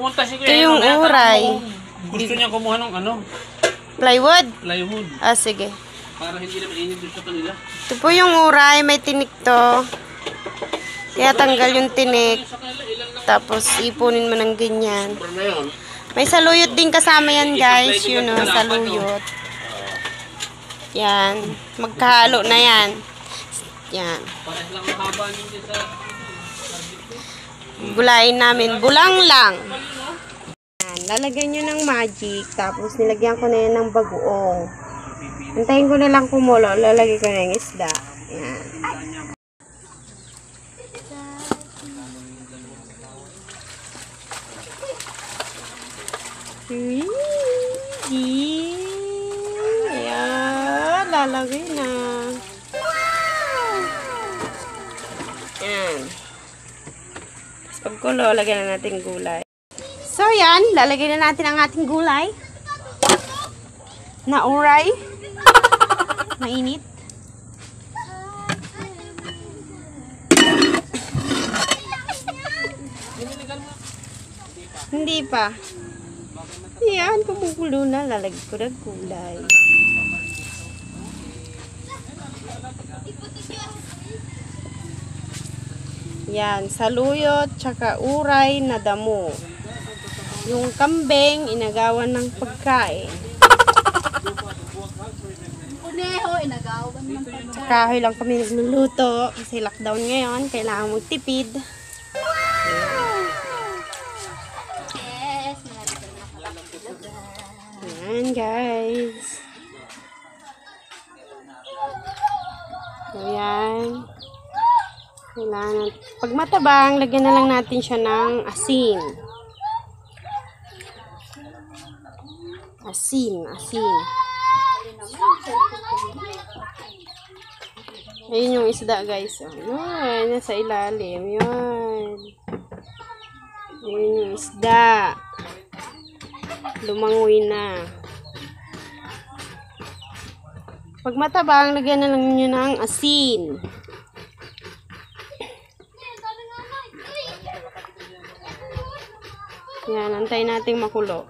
pumunta si Ito yung uray. Gusto niya kumuha ng ano? Plywood? Plywood. Ah, sige. Para hindi na mainit dito sa kanila. Ito po yung uray. May tinik to. Kaya tanggal yung tinik. Tapos ipunin mo ng ganyan. May saluyot din kasama yan guys. Yun o, saluyot. Yan. Magkahalo na yan. Yan. Pares lang ang haba niyo sa... Gulayin namin. Bulang lang. Yan. Lalagyan nyo ng magic. Tapos nilagyan ko na yan ng bagoong. Antayin ko na lang kumulo. Lalagay ko na yung isda. Yan. Ayan. Lalagay na. Yan. Pagkulo, lagyan na natin gulay. So, yan. Lalagyan na natin ang ating gulay. Na uray. Mainit. Hindi pa. Yan, kumukulo na. Lalagyan ko ng gulay. Yan, saluyot, tsaka uray na damo. Yung kambing, inagawan ng pagkain. Kuneho, inagawan ng pagkain. Sa kahoy lang kami nagluluto. Kasi lockdown ngayon, kailangan magtipid. Yes, malapit na nakapaglaga. Yan, guys. Ayan. Kailangan. Pag matabang, lagyan na lang natin siya ng asin. Asin. Ayun yung isda, guys. Ayun, nasa ilalim. Yun. Ayun yung isda. Lumangoy na. Pag matabang, lagyan na lang nyo ng asin. Yan, antayin natin makulo.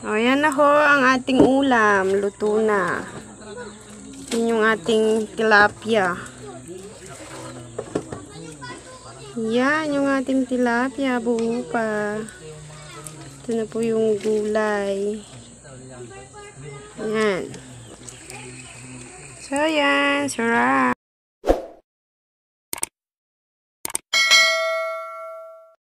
O, yan na ho ang ating ulam. Luto na. Yan yung ating tilapia. Yan yung ating tilapia. Buo pa. Ito na po yung gulay. Yan. So, yan. Sarap.